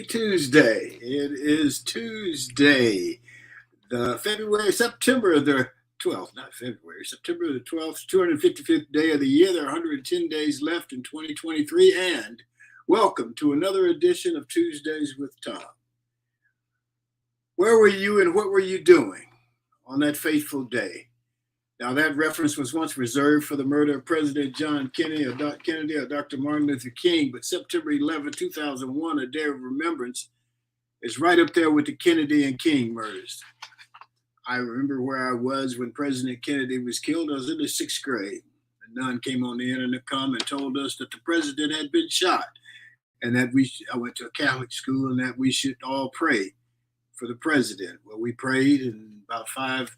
Tuesday. It is Tuesday, September the 12th, not February, September the 12th, 255th day of the year. There are 110 days left in 2023, and welcome to another edition of Tuesdays with Thom. Where were you and what were you doing on that fateful day? Now, that reference was once reserved for the murder of President John Kennedy or Dr. Martin Luther King, but September 11, 2001, a day of remembrance, is right up there with the Kennedy and King murders. I remember where I was when President Kennedy was killed. I was in the sixth grade. A nun came on the intercom and told us that the president had been shot, and that I went to a Catholic school, and that we should all pray for the president. Well, we prayed, and about 5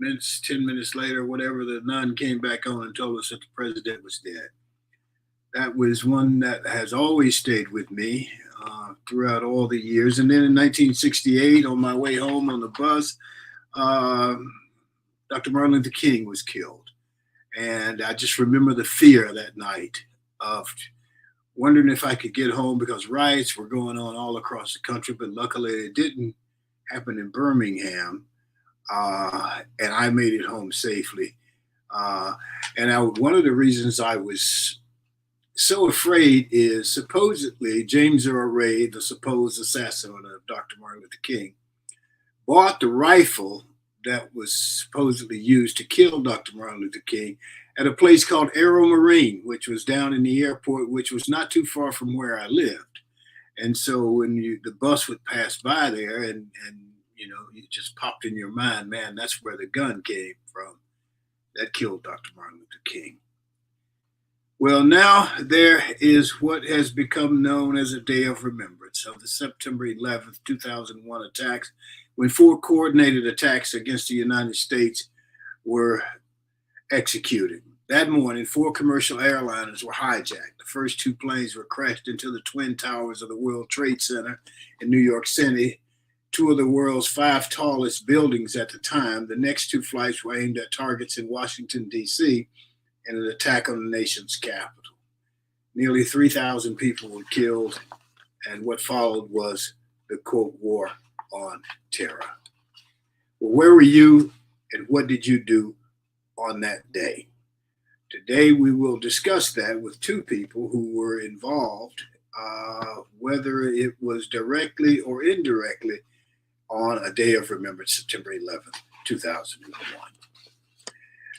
minutes, 10 minutes later, whatever, the nun came back on and told us that the president was dead. That was one that has always stayed with me throughout all the years. And then in 1968, on my way home on the bus, Dr. Martin Luther King was killed. And I just remember the fear that night of wondering if I could get home because riots were going on all across the country, but luckily it didn't happen in Birmingham. And I made it home safely. One of the reasons I was so afraid is supposedly James Earl Ray, the supposed assassin of Dr. Martin Luther King, bought the rifle that was supposedly used to kill Dr. Martin Luther King at a place called Aero Marine, which was down in the airport, which was not too far from where I lived. And so when the bus would pass by there and it just popped in your mind, man, that's where the gun came from that killed Dr. Martin Luther King. Well, now there is what has become known as a day of remembrance of the September 11th, 2001 attacks, when 4 coordinated attacks against the United States were executed. That morning, 4 commercial airliners were hijacked. The first 2 planes were crashed into the Twin Towers of the World Trade Center in New York City, 2 of the world's 5 tallest buildings at the time. The next 2 flights were aimed at targets in Washington, D.C., in an attack on the nation's capital. Nearly 3,000 people were killed, and what followed was the Cold War on Terror. Well, where were you, and what did you do on that day? Today, we will discuss that with 2 people who were involved, whether it was directly or indirectly, on a day of remembrance, September 11th, 2001.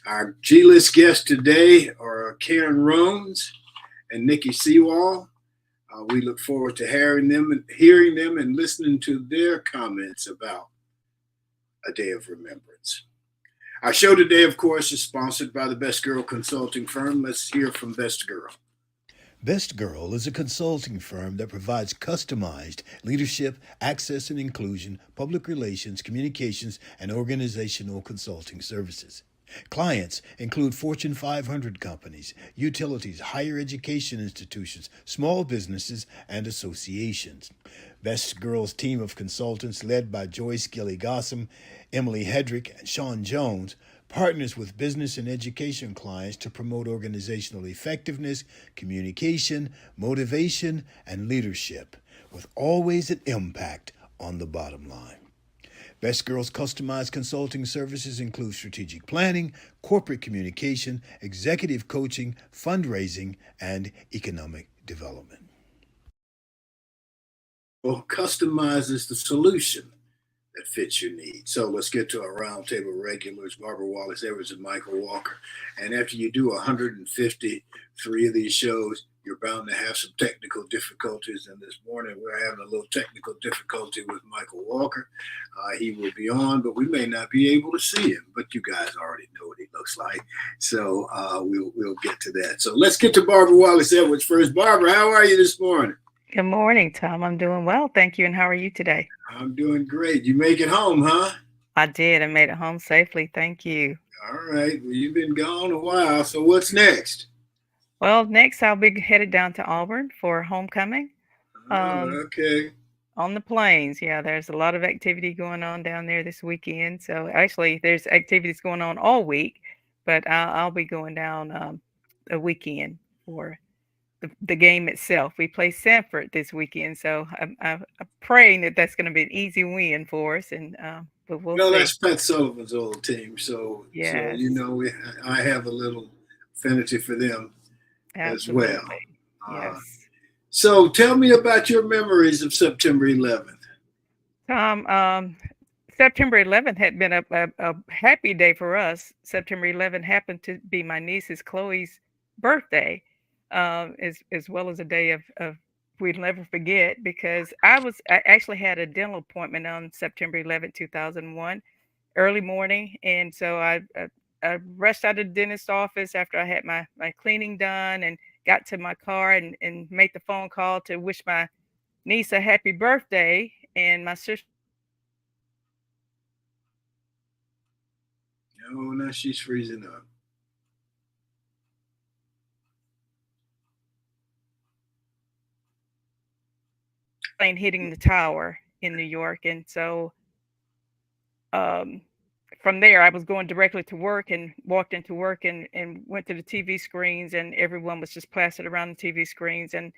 Our G-list guests today are Karen Rones and Nikki Sewall. We look forward to hearing them and listening to their comments about a day of remembrance. Our show today, of course, is sponsored by the Best Girl consulting firm. Let's hear from Best Girl. Best Girl is a consulting firm that provides customized leadership, access and inclusion, public relations, communications, and organizational consulting services. Clients include Fortune 500 companies, utilities, higher education institutions, small businesses, and associations. Best Girl's team of consultants, led by Joyce Gilly-Gossam, Emily Hedrick, and Sean Jones, partners with business and education clients to promote organizational effectiveness, communication, motivation, and leadership, with always an impact on the bottom line. Best Girl's customized consulting services include strategic planning, corporate communication, executive coaching, fundraising, and economic development. Well, customizes the solution that fits your needs. So let's get to our roundtable regulars, Barbara Wallace Evers and Michael Walker. And after you do 153 of these shows, you're bound to have some technical difficulties. And this morning we're having a little technical difficulty with Michael Walker. He will be on, but we may not be able to see him. But you guys already know what he looks like. So we'll get to that. So let's get to Barbara Wallace Edwards first. Barbara, how are you this morning? Good morning, Thom. I'm doing well, thank you. And how are you today? I'm doing great. You make it home, huh? I did. I made it home safely. Thank you. All right. Well, you've been gone a while. So what's next? Well, next I'll be headed down to Auburn for homecoming. Okay. On the plains. Yeah, there's a lot of activity going on down there this weekend. So actually, there's activities going on all week, but I'll be going down a weekend for the game itself. We play Sanford this weekend, so I'm praying that that's going to be an easy win for us, and but we'll Well, see. that's Pat Sullivan's old team, so Yes, I have a little affinity for them as well. absolutely. Uh, Yes. so tell me about your memories of September 11th. Thom, September 11th had been a happy day for us. September 11th happened to be my niece's Chloe's birthday, as well as a day of we'd never forget because I actually had a dental appointment on September 11th, 2001, early morning, and so I rushed out of the dentist's office after I had my cleaning done and got to my car and made the phone call to wish my niece a happy birthday, and my sister Oh, now she's freezing up. plane hitting the tower in New York. And so um, from there, I was going directly to work and walked into work and went to the TV screens, and everyone was just plastered around the TV screens. And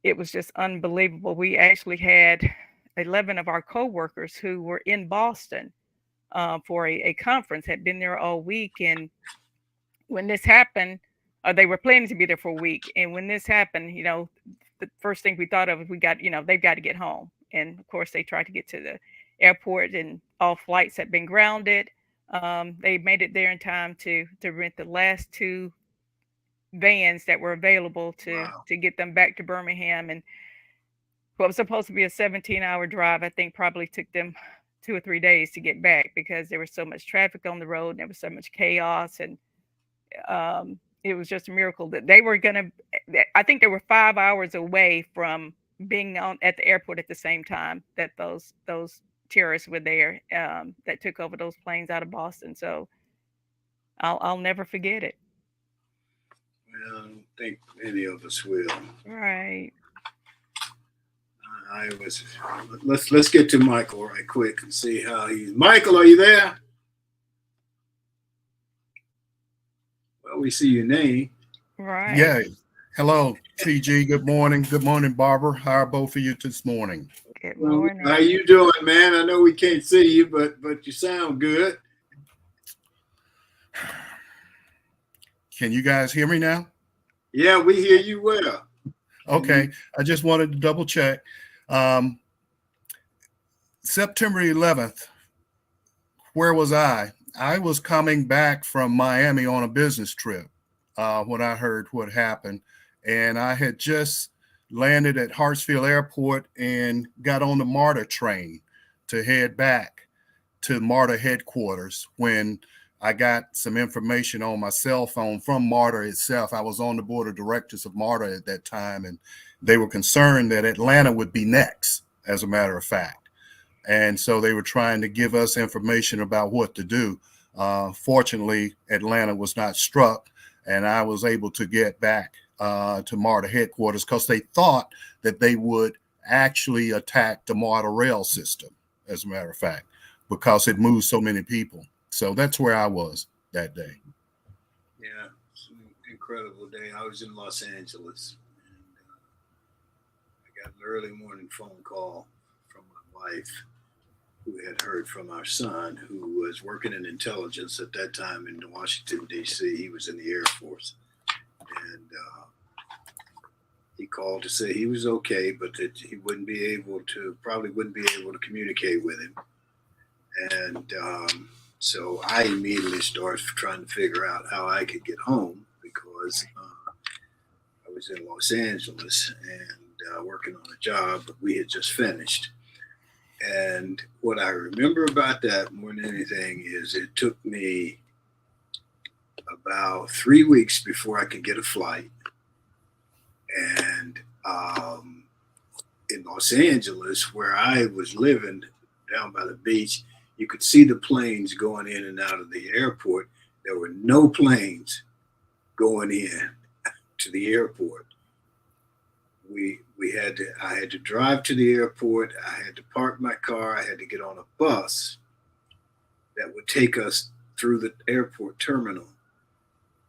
it was just unbelievable. We actually had 11 of our coworkers who were in Boston for a conference, had been there all week. And when this happened, they were planning to be there for a week. And when this happened, the first thing we thought of was they've got to get home. And of course, they tried to get to the airport, and all flights had been grounded. They made it there in time to rent the last two vans that were available Wow. to get them back to Birmingham. And what was supposed to be a 17-hour drive, I think probably took them 2 or 3 days to get back because there was so much traffic on the road and there was so much chaos. And it was just a miracle that they were going to. I think they were 5 hours away from being on at the airport at the same time that those terrorists were there, that took over those planes out of Boston. So I'll never forget it. Well, I don't think any of us will. Right. I was. Let's get to Michael right quick and see how he's. Michael, are you there? Well, we see your name. Right. Yeah. Hello, TG. Good morning. Good morning, Barbara. How are both of you this morning? Good Well, how morning. you doing, man? I know we can't see you, but you sound good. Can you guys hear me now? Yeah, we hear you well. Okay. I just wanted to double check. September 11th, where was I? I was coming back from Miami on a business trip when I heard what happened. And I had just landed at Hartsfield Airport and got on the MARTA train to head back to MARTA headquarters when I got some information on my cell phone from MARTA itself. I was on the board of directors of MARTA at that time, and they were concerned that Atlanta would be next, as a matter of fact. And so they were trying to give us information about what to do. Fortunately, Atlanta was not struck, and I was able to get back to MARTA headquarters because they thought that they would actually attack the MARTA rail system, as a matter of fact, because it moves so many people. So that's where I was that day. Yeah, it's an incredible day. I was in Los Angeles, and I got an early morning phone call from my wife, who had heard from our son, who was working in intelligence at that time in Washington, D.C. He was in the Air Force. And he called to say he was okay, but that he probably wouldn't be able to communicate with him. And so I immediately started trying to figure out how I could get home because I was in Los Angeles and working on a job, but we had just finished. And what I remember about that more than anything is it took me about 3 weeks before I could get a flight. And in Los Angeles, where I was living down by the beach, you could see the planes going in and out of the airport. There were no planes going in to the airport. I had to drive to the airport. I had to park my car. I had to get on a bus that would take us through the airport terminal.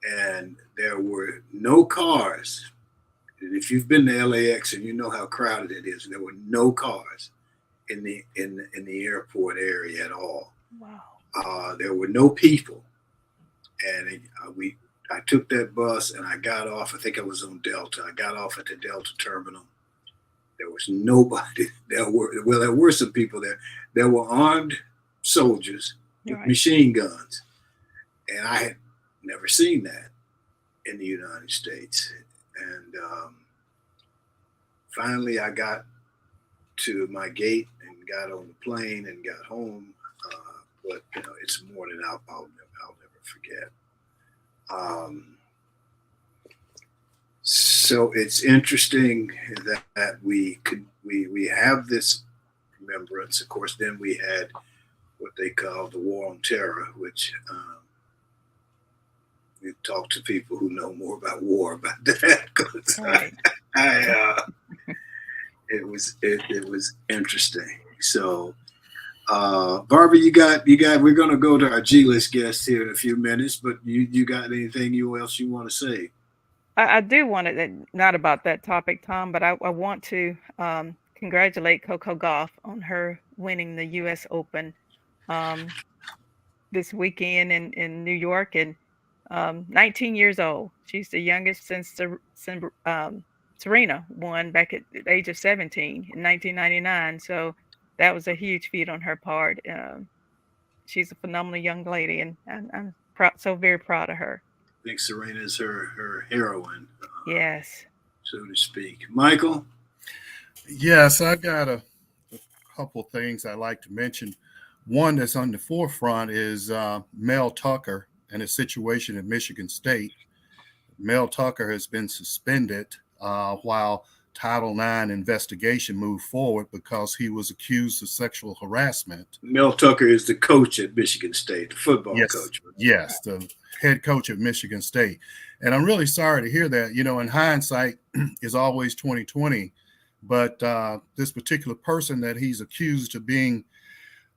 And there were no cars if you've been to LAX and you know how crowded it is, there were no cars in the airport area at all. Wow. There were no people, and I took that bus and I got off. I think I was on Delta. I got off at the Delta terminal. There was nobody. There were some people there. There were armed soldiers with Right. machine guns, and I had never seen that in the United States. And finally, I got to my gate and got on the plane and got home. But it's more than I'll never forget. So it's interesting that we have this remembrance. Of course, then we had what they call the War on Terror, which we talked to people who know more about war about that. Right. It was interesting. So. Barbara, you got. We're going to go to our G-list guest here in a few minutes, but you got anything else you want to say? I do want to, not about that topic, Thom, but I want to congratulate Coco Gauff on her winning the U.S. Open this weekend in New York, and 19 years old. She's the youngest since Serena won back at the age of 17 in 1999. So that was a huge feat on her part. She's a phenomenal young lady, and I'm so very proud of her. I think Serena is her heroine. Yes. So to speak. Michael? Yes, I've got a couple things I'd like to mention. One that's on the forefront is Mel Tucker and his situation at Michigan State. Mel Tucker has been suspended while Title IX investigation moved forward because he was accused of sexual harassment. Mel Tucker is the coach at Michigan State, the football coach. Yes, the head coach at Michigan State. And I'm really sorry to hear that. In hindsight is always 2020. But this particular person that he's accused of being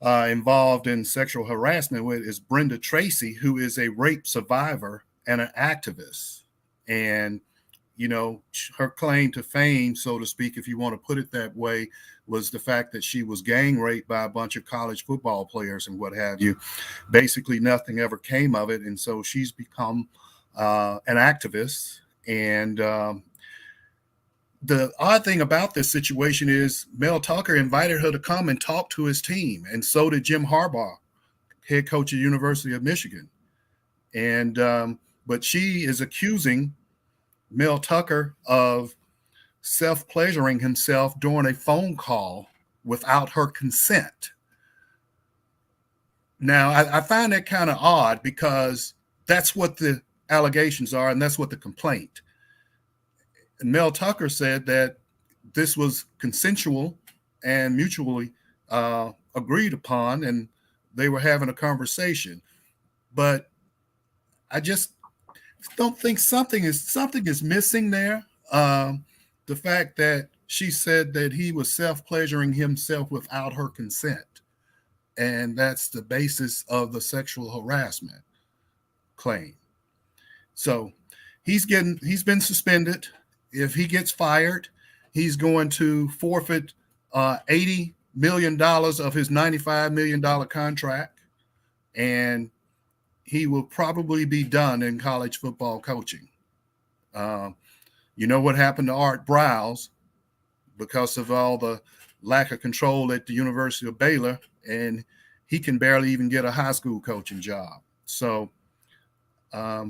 involved in sexual harassment with is Brenda Tracy, who is a rape survivor and an activist. And her claim to fame, so to speak, if you want to put it that way, was the fact that she was gang raped by a bunch of college football players and what have you. Basically, nothing ever came of it. And so she's become an activist. And the odd thing about this situation is Mel Tucker invited her to come and talk to his team. And so did Jim Harbaugh, head coach at the University of Michigan. And but she is accusing Mel Tucker of self-pleasuring himself during a phone call without her consent. Now, I find that kind of odd because that's what the allegations are, and that's what the complaint. And Mel Tucker said that this was consensual and mutually agreed upon, and they were having a conversation. But I just don't think something is missing there. The fact that she said that he was self-pleasuring himself without her consent, and that's the basis of the sexual harassment claim. So he's been suspended. If he gets fired, he's going to forfeit $80 million of his $95 million contract, and he will probably be done in college football coaching. You know what happened to Art Briles because of all the lack of control at the University of Baylor, and he can barely even get a high school coaching job. So I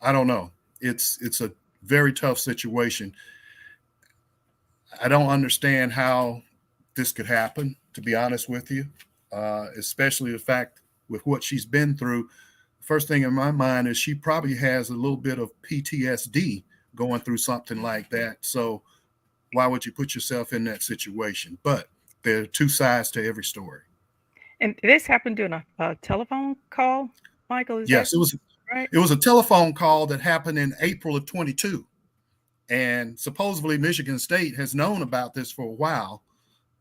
don't know. It's a very tough situation. I don't understand how this could happen, to be honest with you, especially the fact with what she's been through. First thing in my mind is she probably has a little bit of PTSD going through something like that. So why would you put yourself in that situation? But there are two sides to every story. And this happened during a telephone call, Michael? Yes, it was right. It was a telephone call that happened in April of 22. And supposedly Michigan State has known about this for a while.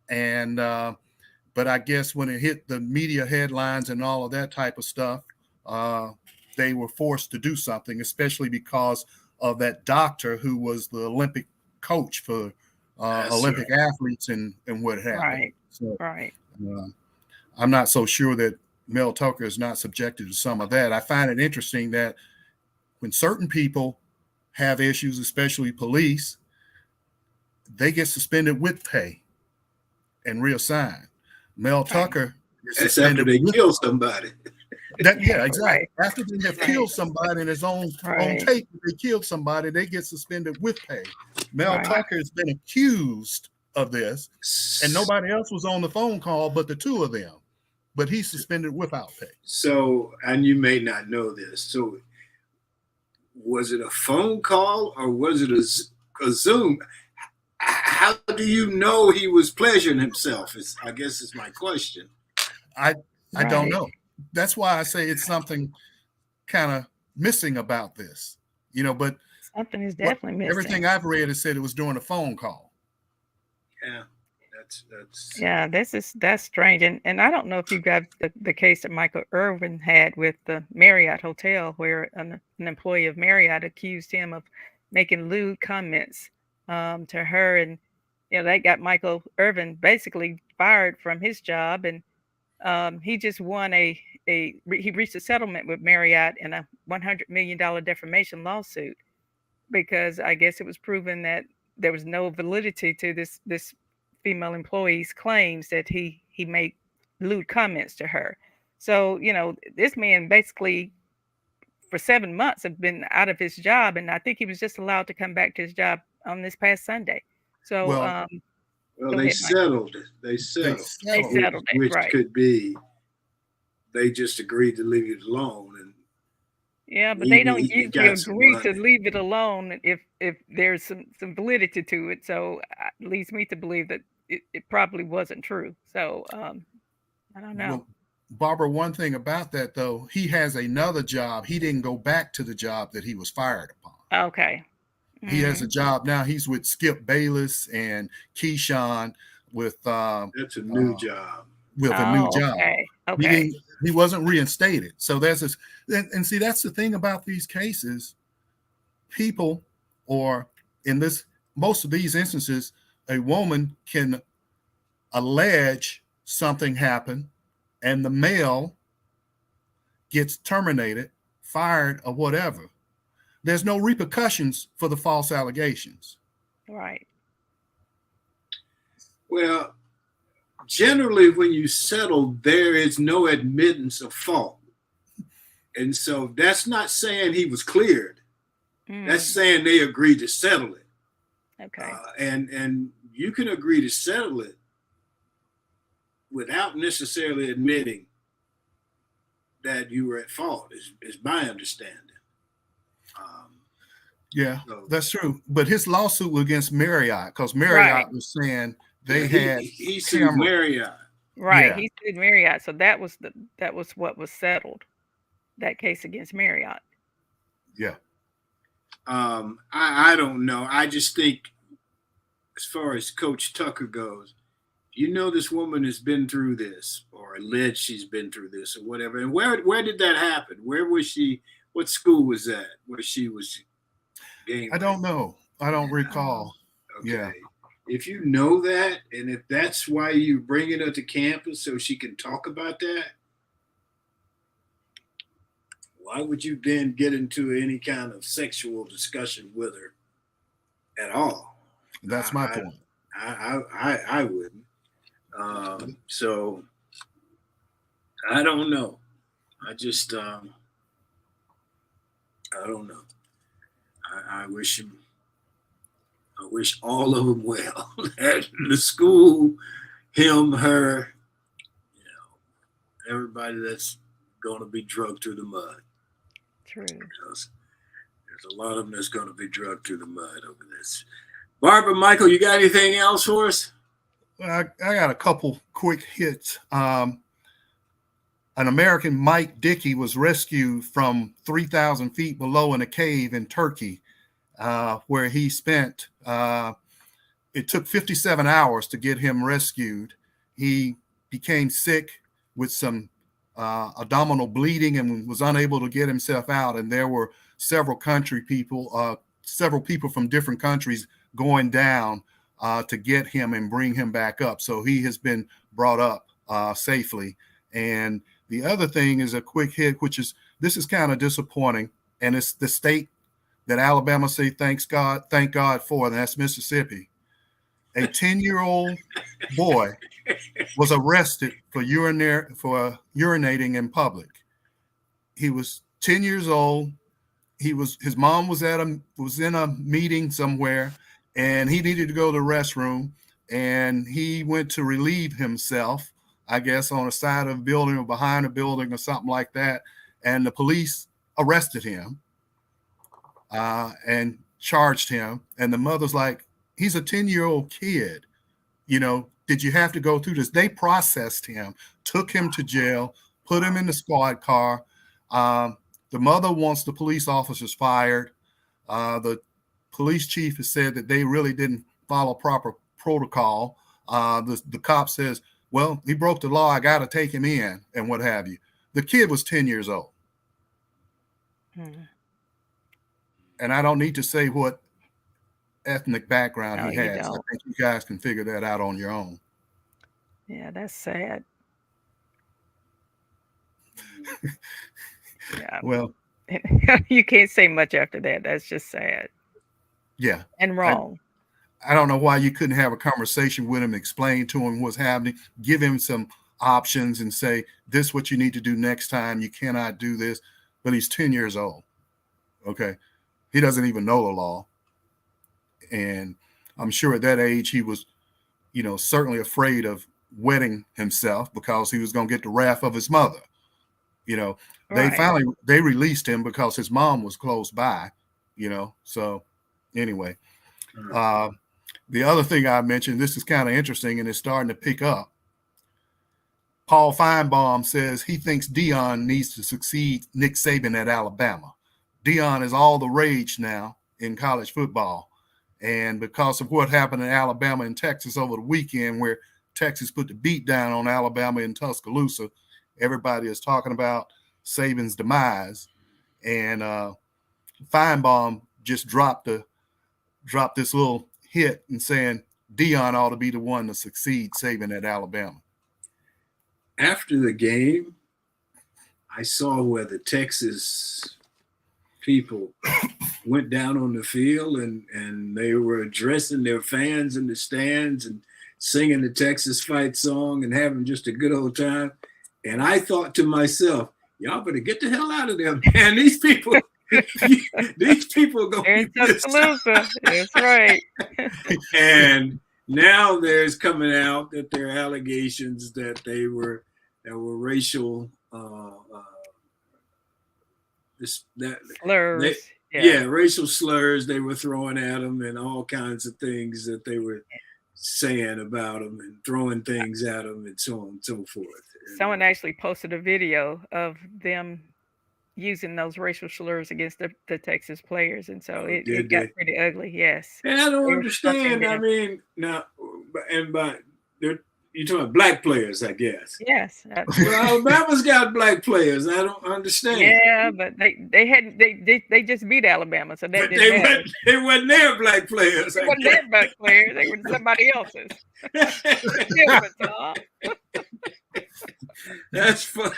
And but I guess when it hit the media headlines and all of that type of stuff, they were forced to do something, especially because of that doctor who was the Olympic coach for That's Olympic right. athletes and what happened. Right. So Right. I'm not so sure that Mel Tucker is not subjected to some of that. I find it interesting that when certain people have issues, especially police, they get suspended with pay and reassigned. Mel Right. Tucker is That's after suspended they with kill somebody. that. Yeah, exactly. Right. After they have Right. killed somebody in his own Right. tape, they killed somebody, they get suspended with pay. Mel Right. Tucker has been accused of this, and nobody else was on the phone call but the two of them. But he's suspended without pay. So, and you may not know this. So, was it a phone call or was it a Zoom? How do you know he was pleasuring himself? I guess is my question. I don't Right. know. That's why I say it's something kind of missing about this, but Something is definitely missing. everything I've read has said it was during a phone call. Yeah, that's Yeah, that's strange. And I don't know if you got the case that Michael Irvin had with the Marriott Hotel, where an employee of Marriott accused him of making lewd comments to her, and that got Michael Irvin basically fired from his job, and he just won he reached a settlement with Marriott in a $100 million defamation lawsuit, because I guess it was proven that there was no validity to this female employee's claims that he made lewd comments to her. So this man basically for 7 months have been out of his job, and I think he was just allowed to come back to his job on this past Sunday. So Well, well, go they ahead, Mike. settled it. They they settled, They settled. settled it, which right? could be they just agreed to leave it alone, and Yeah, but they don't he usually got some agree to money. leave it alone if there's some validity to it. So it leads me to believe that it probably wasn't true. So I don't know. Well, Barbara, one thing about that though, he has another job. He didn't go back to the job that he was fired upon. Okay. He has Mhm. a job now. He's with Skip Bayless and Keyshawn with That's a new job. a new Oh, job. okay. He Okay. didn't. He wasn't reinstated. So there's this, and see, that's the thing about these cases. People, or in most of these instances, a woman can allege something happened, and the male gets terminated, fired, or whatever. There's no repercussions for the false allegations. Right. Well, generally, when you settle, there is no admittance of fault, and so that's not saying he was cleared. That's Mm, saying they agreed to settle it, okay. and you can agree to settle it without necessarily admitting that you were at fault. Is my understanding. Yeah, So that's true. But his lawsuit was against Marriott because Right. Marriott was saying they had he sued camera. Marriott. Right. Yeah. He sued Marriott. So that was what was settled. That case against Marriott. Yeah. I don't know. I just think, as far as Coach Tucker goes, this woman has been through this, or alleged she's been through this, or whatever. And where did that happen? Where was she? What school was that? Where she was? I don't know. I don't recall. Okay. Yeah. If you know that, and if that's why you're bringing her to campus so she can talk about that, why would you then get into any kind of sexual discussion with her at all? That's my point. I wouldn't. So I don't know. I just I don't know. I wish him. I wish all of them well. The school, him, her, everybody that's going to be drugged through the mud. True. There's a lot of them that's going to be drugged through the mud over this. Barbara, Michael, you got anything else for us? I got a couple quick hits. An American, Mike Dickey, was rescued from 3,000 feet below in a cave in Turkey, where he spent, it took 57 hours to get him rescued. He became sick with some abdominal bleeding and was unable to get himself out. And there were several people from different countries going down to get him and bring him back up. So he has been brought up safely. And the other thing is a quick hit, this is kind of disappointing. And it's the state that Alabama say thank God for, and that's Mississippi. A 10-year-old boy was arrested for urinating in public. He was 10 years old. His mom was in a meeting somewhere, and he needed to go to the restroom, and he went to relieve himself, I guess, on the side of a building or behind a building or something like that. And the police arrested him and charged him. And the mother's like, he's a 10-year-old kid. Did you have to go through this? They processed him, took him to jail, put him in the squad car. The mother wants the police officers fired. The police chief has said that they really didn't follow proper protocol. The cop says, well, he broke the law. I got to take him in and what have you. The kid was 10 years old. And I don't need to say what ethnic background he has. I think you guys can figure that out on your own. Yeah, that's sad. Yeah. Well, you can't say much after that. That's just sad. Yeah. And wrong. I don't know why you couldn't have a conversation with him, explain to him what's happening, give him some options and say, this is what you need to do next time. You cannot do this. But he's 10 years old. Okay. He doesn't even know the law. And I'm sure at that age he was, certainly afraid of wetting himself because he was going to get the wrath of his mother. Right. They released him because his mom was close by, So anyway, the other thing I mentioned, this is kind of interesting and it's starting to pick up. Paul Feinbaum says he thinks Deion needs to succeed Nick Saban at Alabama. Deion is all the rage now in college football. And because of what happened in Alabama and Texas over the weekend, where Texas put the beat down on Alabama in Tuscaloosa, everybody is talking about Saban's demise. And Feinbaum just dropped this little hit and saying Deion ought to be the one to succeed Saban at Alabama. After the game, I saw where the Texas people went down on the field and they were addressing their fans in the stands and singing the Texas fight song and having just a good old time. And I thought to myself, y'all better get the hell out of there, man. These people are going to be pissed off. That's right. And now there's coming out that there are allegations that there were racial slurs. Racial slurs they were throwing at them and all kinds of things that they were saying about them and throwing things at them and so on and so forth. Someone actually posted a video of them using those racial slurs against the Texas players, and so it got pretty ugly. Yes. And I don't understand. I mean, now, you're talking about black players, I guess. Yes. Well, Alabama's got black players. I don't understand. Yeah, but they just beat Alabama, so that didn't matter. They weren't their black players. They weren't their black players. They were somebody else's. That's funny.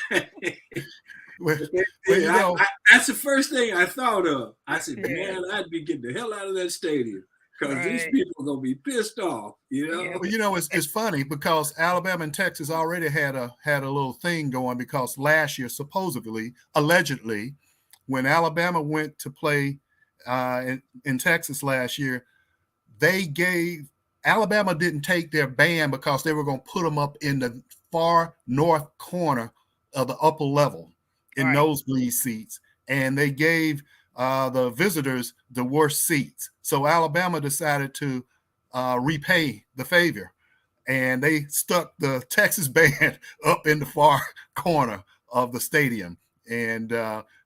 That's the first thing I thought of. I said, man, I'd be getting the hell out of that stadium. Because these people are going to be pissed off, Well, it's funny because Alabama and Texas already had a little thing going because last year, allegedly, when Alabama went to play in Texas last year, Alabama didn't take their band because they were going to put them up in the far north corner of the upper level in nosebleed seats. And they gave the visitors the worst seats. So Alabama decided to repay the favor, and they stuck the Texas band up in the far corner of the stadium and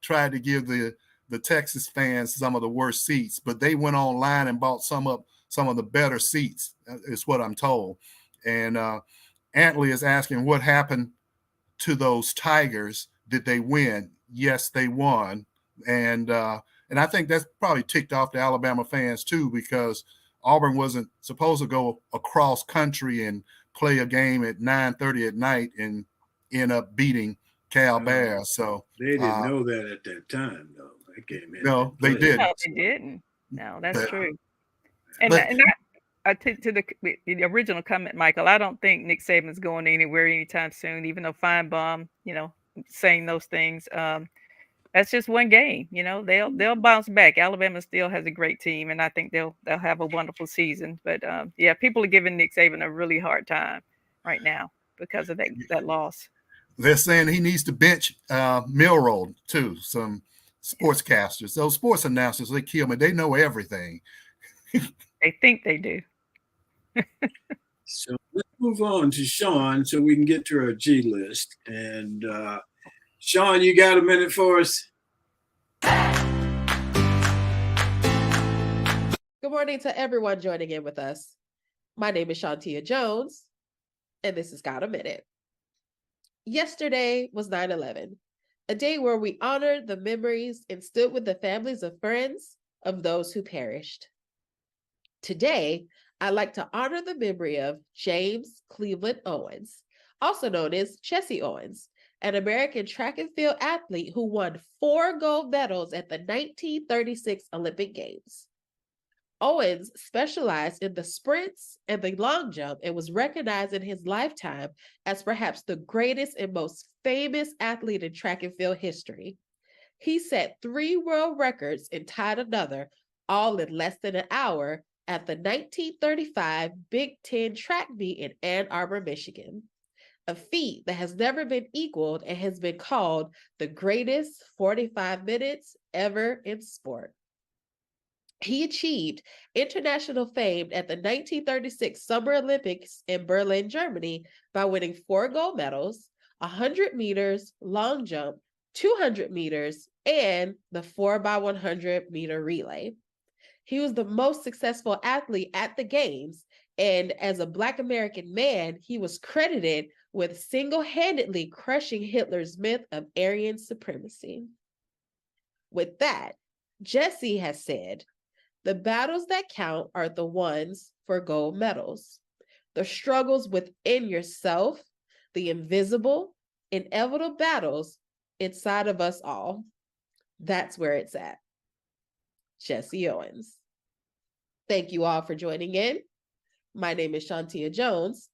tried to give the Texas fans some of the worst seats. But they went online and bought some of the better seats, is what I'm told. And Antley is asking what happened to those Tigers. Did they win? Yes, they won. And I think that's probably ticked off the Alabama fans too, because Auburn wasn't supposed to go across country and play a game at 9:30 at night and end up beating Cal Bears. So they didn't know that at that time, though. That game had no, they didn't. No, they didn't. No, that's But- true. And but- to the original comment, Michael, I don't think Nick Saban's going anywhere anytime soon, even though Feinbaum, saying those things. That's just one game. They'll bounce back. Alabama still has a great team, and I think they'll have a wonderful season. But yeah, people are giving Nick Saban a really hard time right now because of that loss. They're saying he needs to bench Milroe too. Some sportscasters, those sports announcers, they kill me. They know everything. They think they do. So let's move on to Sean so we can get to our G list. And Sean, you got a minute for us? Good morning to everyone joining in with us. My name is Shantia Jones, and this is Got a Minute. Yesterday was 9/11, a day where we honored the memories and stood with the families of friends of those who perished. Today, I'd like to honor the memory of James Cleveland Owens, also known as Jesse Owens, an American track and field athlete who won 4 gold medals at the 1936 Olympic Games. Owens specialized in the sprints and the long jump and was recognized in his lifetime as perhaps the greatest and most famous athlete in track and field history. He set 3 world records and tied another, all in less than an hour, at the 1935 Big Ten track meet in Ann Arbor, Michigan, a feat that has never been equaled and has been called the greatest 45 minutes ever in sport. He achieved international fame at the 1936 Summer Olympics in Berlin, Germany, by winning 4 gold medals, 100 meters long jump, 200 meters, and the 4x100 meter relay. He was the most successful athlete at the Games, and as a Black American man, he was credited with single-handedly crushing Hitler's myth of Aryan supremacy. With that, Jesse has said, "The battles that count are the ones for gold medals. The struggles within yourself, the invisible, inevitable battles inside of us all. That's where it's at." Jesse Owens. Thank you all for joining in. My name is Shantia Jones,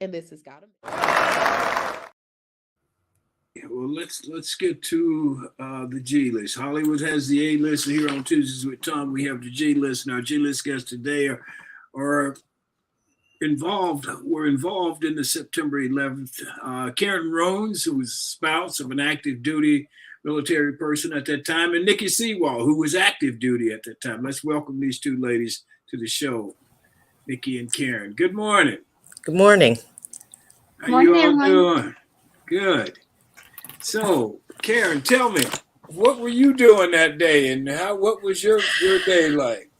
and this is Got a Minute. Yeah, well, let's get to the G list. Hollywood has the A list, and here on Tuesdays with Thom, we have the G list. And our G list guests today were involved in the September 11th. Karen Rones, who was spouse of an active duty military person at that time, and Nikki Sewall, who was active duty at that time. Let's welcome these 2 ladies to the show, Nikki and Karen. Good morning. Good morning. How you all doing? Good. So, Karen, tell me, what were you doing that day, and what was your day like?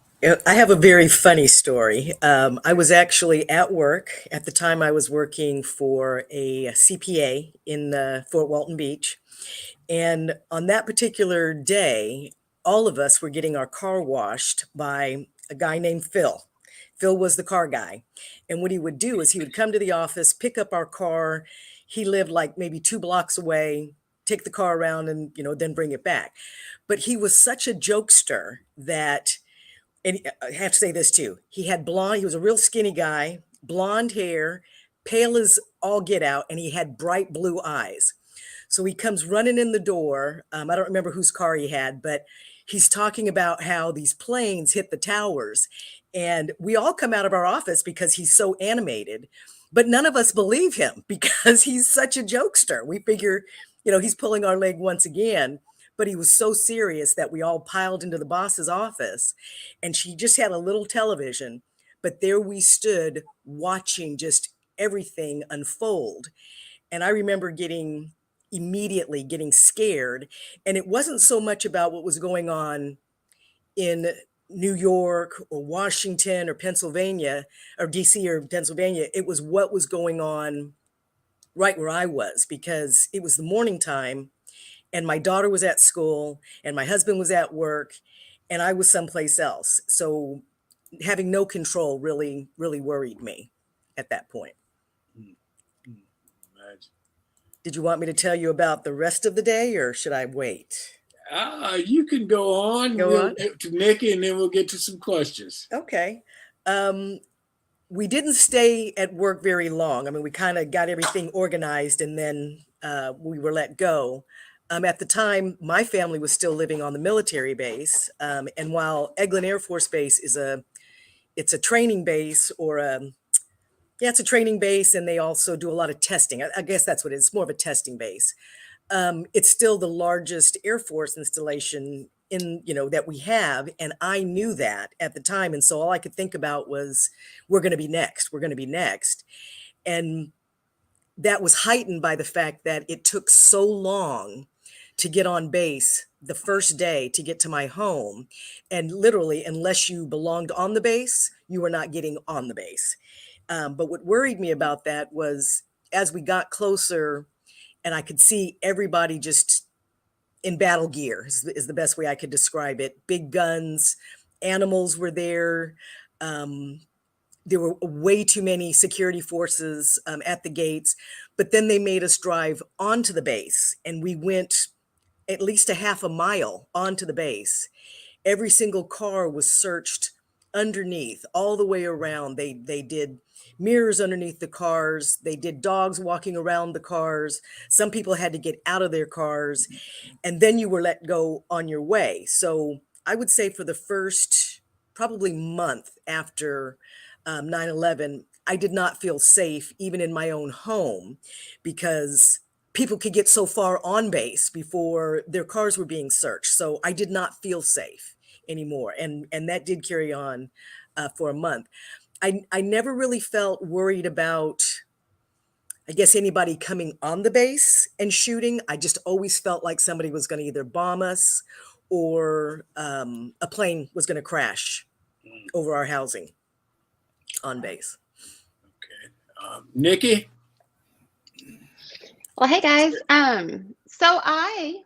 I have a very funny story. I was actually at work. At the time, I was working for a CPA in Fort Walton Beach. And on that particular day, all of us were getting our car washed by a guy named Phil. Phil was the car guy. And what he would do is he would come to the office, pick up our car. He lived like maybe 2 blocks away, take the car around and, then bring it back. But he was such a jokester that, and I have to say this too, he was a real skinny guy, blonde hair, pale as all get out, and he had bright blue eyes. So he comes running in the door. I don't remember whose car he had, but he's talking about how these planes hit the towers. And we all come out of our office because he's so animated, but none of us believe him because he's such a jokester. We figure, he's pulling our leg once again, but he was so serious that we all piled into the boss's office, and she just had a little television, but there we stood watching just everything unfold. And I remember immediately getting scared. And it wasn't so much about what was going on in New York or Washington or Pennsylvania or DC or Pennsylvania. It was what was going on right where I was, because it was the morning time and my daughter was at school and my husband was at work and I was someplace else. So having no control really worried me at that point. Imagine. Did you want me to tell you about the rest of the day, or should I wait? You can go on. We'll get to Nikki, and then we'll get to some questions. Okay. We didn't stay at work very long. I mean, we kind of got everything organized, and then we were let go. At the time, my family was still living on the military base, and while Eglin Air Force Base is it's a training base, or it's a training base, and they also do a lot of testing. I guess that's what it is. It's more of a testing base. It's still the largest Air Force installation that we have, and I knew that at the time, and so all I could think about was, we're going to be next, and that was heightened by the fact that it took so long to get on base the first day to get to my home, and literally, unless you belonged on the base, you were not getting on the base. But what worried me about that was, as we got closer, and I could see everybody just in battle gear is the best way I could describe it. Big guns, animals were there. There were way too many security forces at the gates, but then they made us drive onto the base, and we went at least a half a mile onto the base. Every single car was searched underneath, all the way around. They did mirrors underneath the cars. They did dogs walking around the cars. Some people had to get out of their cars, and then you were let go on your way. So I would say for the first probably month after 9/11, I did not feel safe even in my own home, because people could get so far on base before their cars were being searched. So I did not feel safe anymore. And that did carry on for a month. I never really felt worried about, I guess, anybody coming on the base and shooting. I just always felt like somebody was going to either bomb us, or a plane was going to crash over our housing on base. Okay. Nikki? Well, hey guys. So I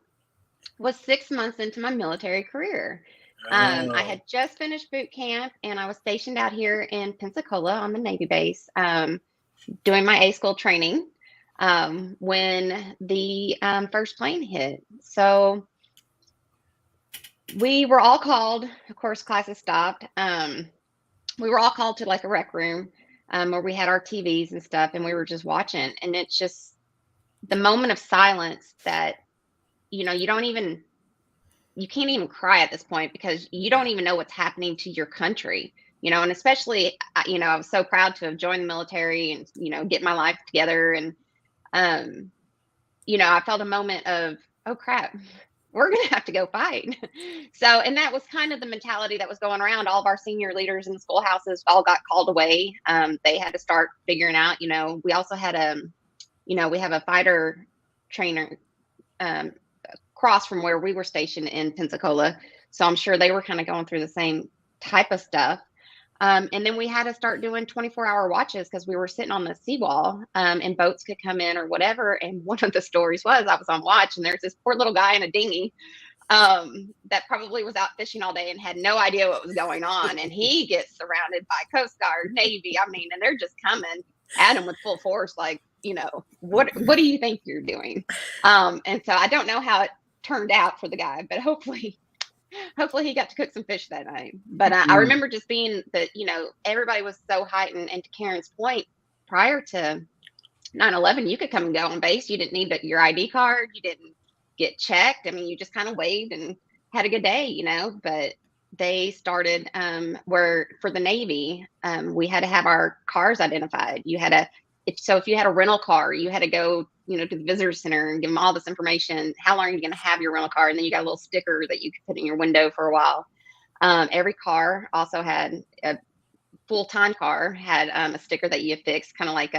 was 6 months into my military career. I had just finished boot camp, and I was stationed out here in Pensacola on the Navy base, doing my A school training when the first plane hit. So we were all called. Of course, classes stopped. We were all called to like a rec room where we had our TVs and stuff, and we were just watching. And it's just the moment of silence that, you can't even cry at this point, because you don't even know what's happening to your country, and especially, I was so proud to have joined the military and, get my life together. And, I felt a moment of, oh crap, we're going to have to go fight. So, and that was kind of the mentality that was going around. All of our senior leaders in the schoolhouses all got called away. They had to start figuring out, we also had we have a fighter trainer across from where we were stationed in Pensacola. So I'm sure they were kind of going through the same type of stuff. And then we had to start doing 24-hour watches, because we were sitting on the seawall and boats could come in or whatever. And one of the stories was, I was on watch, and there's this poor little guy in a dinghy that probably was out fishing all day and had no idea what was going on. And he gets surrounded by Coast Guard, Navy. I mean, and they're just coming at him with full force, like, what do you think you're doing? And so I don't know how it turned out for the guy, but hopefully he got to cook some fish that night. But I remember just being that, everybody was so heightened. And to Karen's point, prior to 9/11, you could come and go on base. You didn't need your ID card. You didn't get checked. I mean, you just kind of waved and had a good day, but they started where for the Navy, we had to have our cars identified. If you had a rental car, you had to go, to the visitor center and give them all this information. How long are you going to have your rental car? And then you got a little sticker that you could put in your window for a while. Every car also had a full-time car had a sticker that you affix, kind of like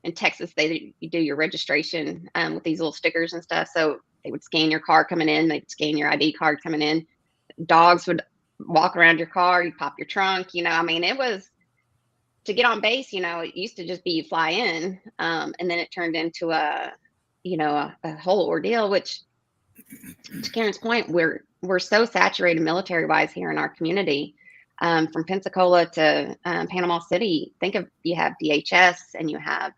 in Texas, you do your registration with these little stickers and stuff. So they would scan your car coming in. They'd scan your ID card coming in. Dogs would walk around your car. You pop your trunk. It was, to get on base, it used to just be you fly in, and then it turned into a whole ordeal, which, to Karen's point, we're so saturated military wise here in our community. from Pensacola to Panama City. Think of, you have DHS, and you have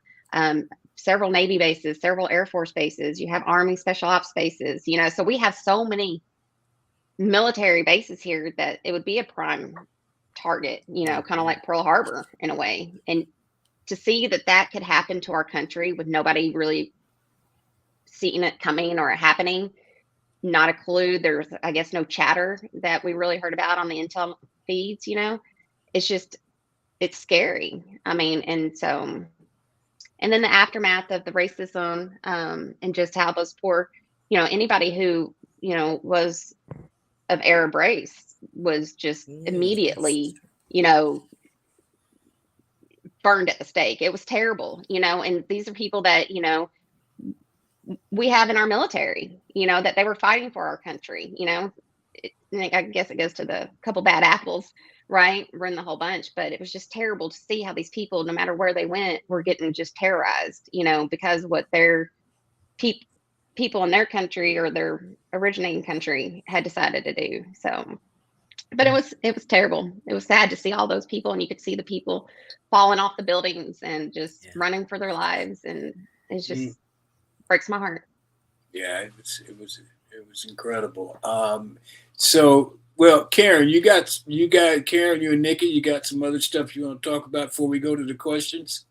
several Navy bases, several Air Force bases, you have Army Special Ops bases, you know, so we have so many military bases here that it would be a prime target, you know, kind of like Pearl Harbor in a way. And to see that that could happen to our country with nobody really seeing it coming or happening, not a clue. There's, I guess, no chatter that we really heard about on the intel feeds, you know, it's just, it's scary. I mean, and so, and then the aftermath of the racism, and just how those poor, you know, anybody who, you know, was of Arab race was just immediately, you know, burned at the stake. It was terrible, you know, and these are people that, you know, we have in our military, you know, that they were fighting for our country, you know. I guess it goes to the couple bad apples, right? We're in the whole bunch, but it was just terrible to see how these people, no matter where they went, were getting just terrorized, you know, because what their people in their country or their originating country had decided to do. So, but it was terrible. It was sad to see all those people, and you could see the people falling off the buildings and just running for their lives, and it's just breaks my heart. Yeah, it was incredible. So, well, Karen, you got Karen, you and Nikki, you got some other stuff you want to talk about before we go to the questions?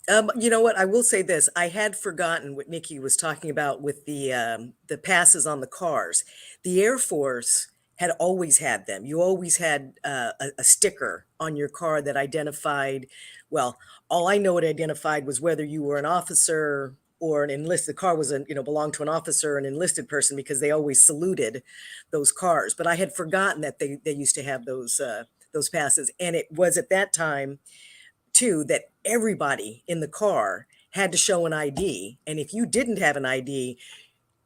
You know what? I will say this. I had forgotten what Nikki was talking about with the passes on the cars. The Air Force had always had them. You always had a sticker on your car that identified, well, all I know it identified was whether you were an officer or an enlisted. The car was, belonged to an officer or an enlisted person, because they always saluted those cars. But I had forgotten that they used to have those passes. And it was at that time too that everybody in the car had to show an ID. And if you didn't have an ID,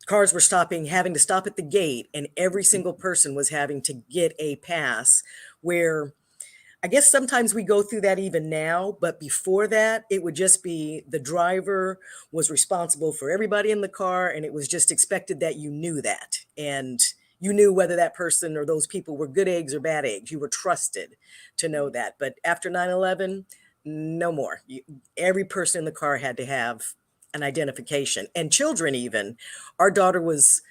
cars were having to stop at the gate, and every single person was having to get a pass, where I guess sometimes we go through that even now, but before that, it would just be the driver was responsible for everybody in the car, and it was just expected that you knew that. And you knew whether that person or those people were good eggs or bad eggs. You were trusted to know that. But after 9/11, no more. Every person in the car had to have an identification. And children even. Our daughter was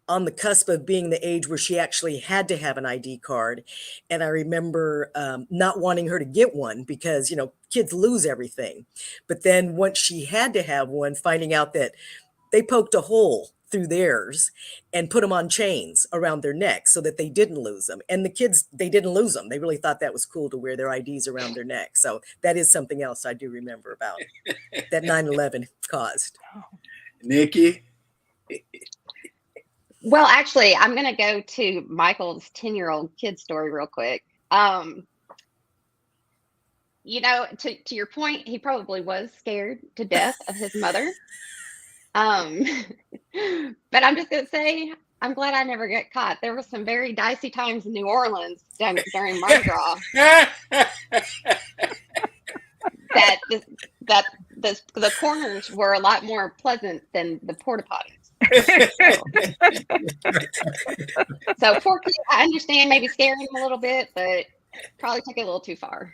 on the cusp of being the age where she actually had to have an ID card. And I remember not wanting her to get one because, kids lose everything. But then once she had to have one, finding out that they poked a hole through theirs and put them on chains around their necks so that they didn't lose them. And the kids, they didn't lose them. They really thought that was cool to wear their IDs around their neck. So that is something else I do remember about that 9/11 caused. Nikki? Well, actually, I'm going to go to Michael's 10-year-old kid story real quick. To your point, he probably was scared to death of his mother. But I'm just going to say, I'm glad I never got caught. There were some very dicey times in New Orleans during Mardi Gras that the corners were a lot more pleasant than the porta potties. So poor kid, I understand maybe scaring him a little bit, but probably took it a little too far.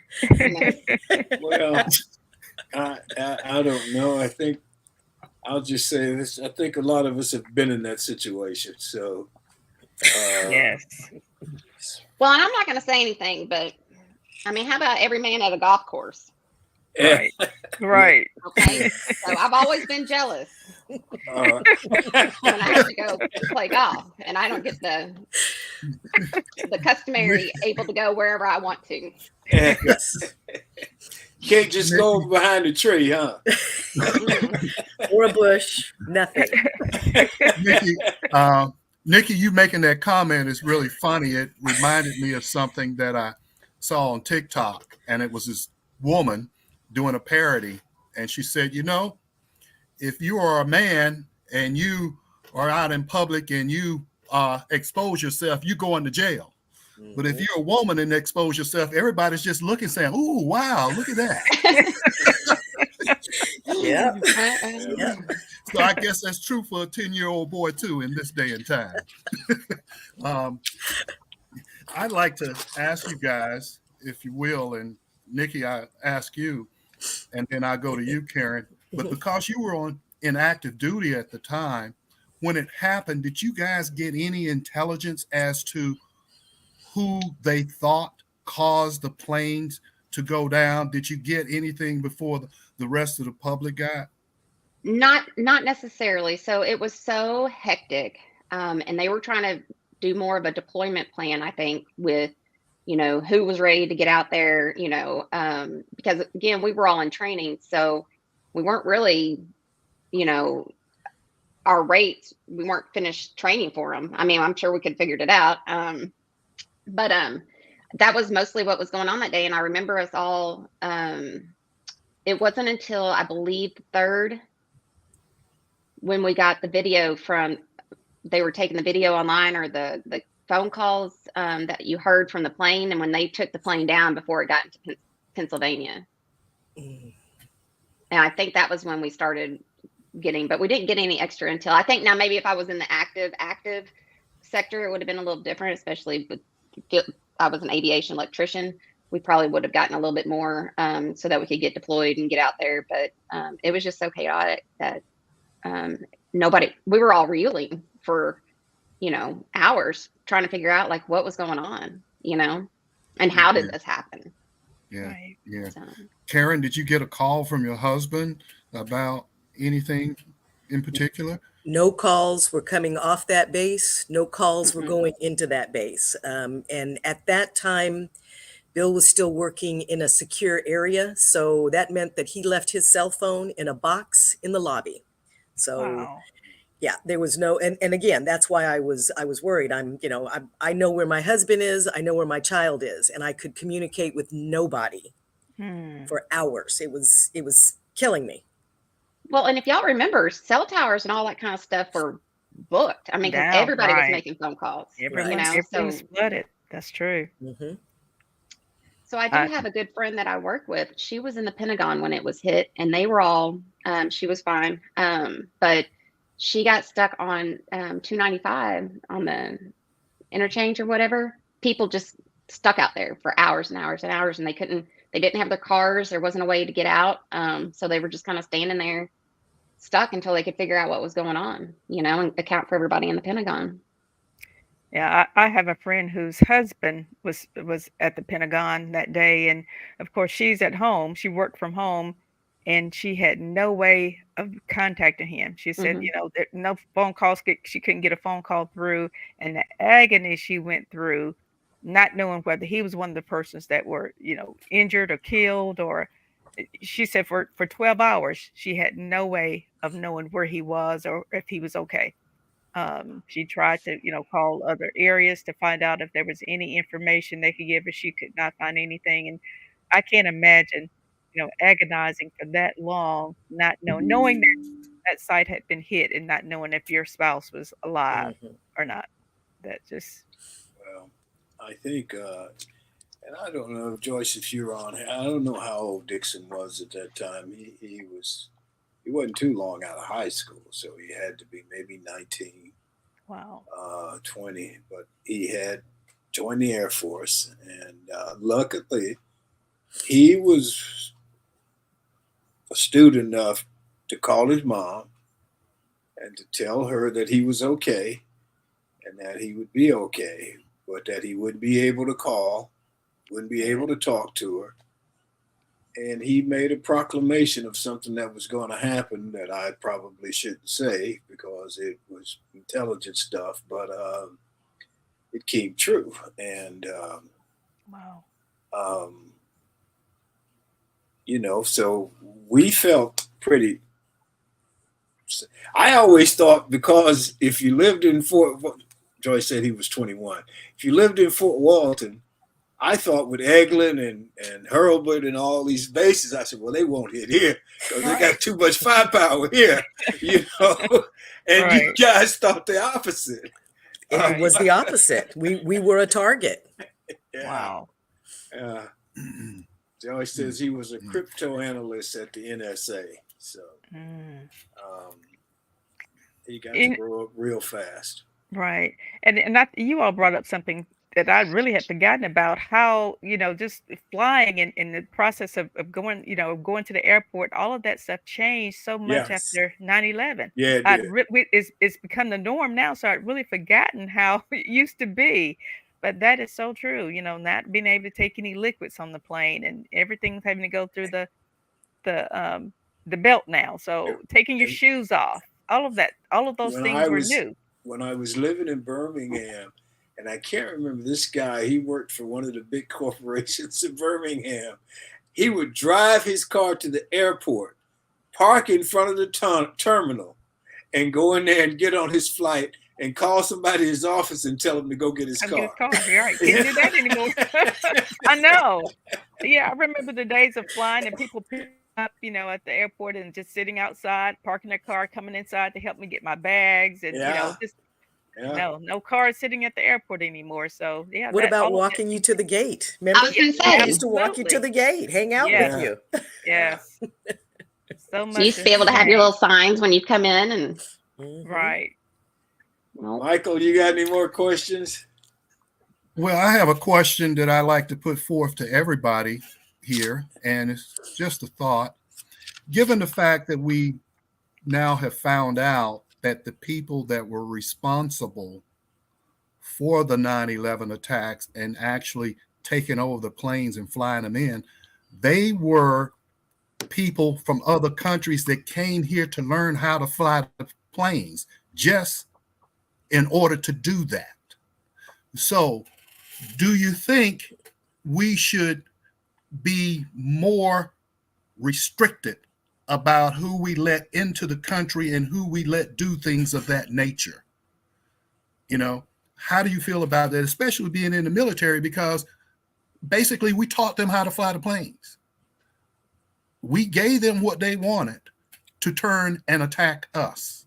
Well, I don't know. I think I'll just say this. I think a lot of us have been in that situation. So yes. Well, and I'm not going to say anything, but I mean, how about every man at a golf course? Right. Right. Okay. So I've always been jealous when I have to go play golf, and I don't get the customary able to go wherever I want to. Yes. Can't just go behind a tree, huh? Or a bush, nothing. Nikki, you making that comment is really funny. It reminded me of something that I saw on TikTok, and it was this woman doing a parody, and she said, if you are a man and you are out in public and you expose yourself, you go into jail. Mm-hmm. But if you're a woman and expose yourself, everybody's just looking, saying, "Ooh, wow, look at that." Yeah. So I guess that's true for a 10-year-old boy too in this day and time. I'd like to ask you guys, if you will, and Nikki, I ask you, and then I go to you, Karen. But because you were in active duty at the time, when it happened, did you guys get any intelligence as to who they thought caused the planes to go down? Did you get anything before the rest of the public got? Not necessarily. So it was so hectic, and they were trying to do more of a deployment plan, I think, with who was ready to get out there, because again, we were all in training, so we weren't really, our rates, we weren't finished training for them. I mean, I'm sure we could figured it out, but that was mostly what was going on that day. And I remember us all. It wasn't until I believe the third when we got the video from, they were taking the video online, or the phone calls that you heard from the plane, and when they took the plane down before it got into Pennsylvania. And I think that was when we started getting, but we didn't get any extra until, I think now maybe if I was in the active sector, it would have been a little different, especially with, I was an aviation electrician. We probably would have gotten a little bit more so that we could get deployed and get out there. But it was just so chaotic that we were all reeling for, hours trying to figure out like what was going on, and how did this happen? Yeah. Right. Yeah. So, Karen, did you get a call from your husband about anything in particular? No calls were coming off that base. No calls were mhm. going into that base. And at that time, Bill was still working in a secure area. So that meant that he left his cell phone in a box in the lobby. So Wow. yeah, there was no, and again, that's why I was worried. I know where my husband is. I know where my child is, and I could communicate with nobody for hours. It was killing me. Well, and if y'all remember, cell towers and all that kind of stuff were booked. I mean, because Down, everybody was right. making phone calls, Everyone's so flooded. That's true. Mm-hmm. So I do have a good friend that I work with. She was in the Pentagon when it was hit, and they were all, she was fine. But she got stuck on 295 on the interchange or whatever. People just stuck out there for hours and hours and hours, and they didn't have their cars. There wasn't a way to get out. So they were just kind of standing there stuck until they could figure out what was going on, and account for everybody in the Pentagon. Yeah, I have a friend whose husband was at the Pentagon that day, and of course she's at home. She worked from home, and she had no way of contacting him. She said, Mhm. no phone calls. She couldn't get a phone call through, and the agony she went through, not knowing whether he was one of the persons that were, injured or killed, or she said for 12 hours she had no way of knowing where he was or if he was okay. She tried to, call other areas to find out if there was any information they could give her. She could not find anything. And I can't imagine, agonizing for that long, not knowing that that site had been hit and not knowing if your spouse was alive Mm-hmm. or not. That just, Well, I think, and I don't know, Joyce, if you're on, I don't know how old Dixon was at that time. He wasn't too long out of high school, so he had to be maybe 19, wow. 20, but he had joined the Air Force, and luckily he was astute enough to call his mom and to tell her that he was okay and that he would be okay, but that he wouldn't be able to call, wouldn't be able to talk to her. And he made a proclamation of something that was going to happen that I probably shouldn't say because it was intelligent stuff, but it came true. And, Wow. So we felt pretty. I always thought because if you lived in Joyce said he was 21. If you lived in Fort Walton, I thought with Eglin and Hurlbut and all these bases, I said, well, they won't hit here because they got too much firepower here, And Right. you guys thought the opposite. It was the opposite. We were a target. Yeah. Wow. Joyce says he was a crypto analyst at the NSA, so he got to grow up real fast. Right. And you all brought up something that I really had forgotten about, how, just flying and the process of going, going to the airport, all of that stuff changed so much Yes. after 9/11. Yeah, it I'd did. it's become the norm now, so I'd really forgotten how it used to be. But that is so true, not being able to take any liquids on the plane, and everything's having to go through the um the belt now. So taking your And shoes off, all of that, all of those when I things were was new. when I was living in Birmingham, and I can't remember this guy. He worked for one of the big corporations in Birmingham. He would drive his car to the airport, park in front of the terminal, and go in there and get on his flight and call somebody at his office and tell him to go get his Come get his car. car. You're right. Can't do that anymore. I know. Yeah, I remember the days of flying and people picking up, at the airport and just sitting outside, parking their car, coming inside to help me get my bags, and Yeah, just yeah. no cars sitting at the airport anymore. So yeah, What that about all of that walking you changed. to the gate? I Remember, was going to we say, used to walk you to Absolutely. the gate, hang out with Yes. Yeah, you. yeah. Yes. So you much used to has be able to have your little changed. signs when you come in, and Mhm. Right. well, Michael, you got any more questions? Well, I have a question that I like to put forth to everybody here, and it's just a thought. Given the fact that we now have found out that the people that were responsible for the 9/11 attacks and actually taking over the planes and flying them in, they were people from other countries that came here to learn how to fly the planes just in order to do that. So, do you think we should be more restricted about who we let into the country and who we let do things of that nature? How do you feel about that, especially being in the military? Because basically, we taught them how to fly the planes. We gave them what they wanted to turn and attack us.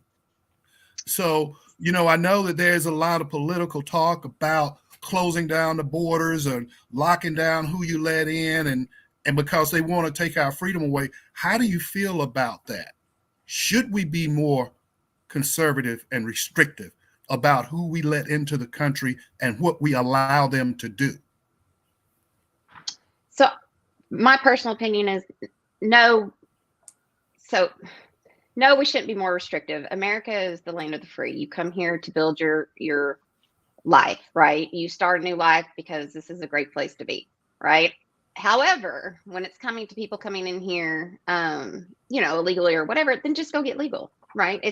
So, I know that there's a lot of political talk about closing down the borders and locking down who you let in, and because they want to take our freedom away. How do you feel about that? Should we be more conservative and restrictive about who we let into the country and what we allow them to do? so my personal opinion is no. So no, we shouldn't be more restrictive. America is the land of the free. You come here to build your life, right? You start a new life because this is a great place to be, right? However, when it's coming to people coming in here, illegally or whatever, then just go get legal, right?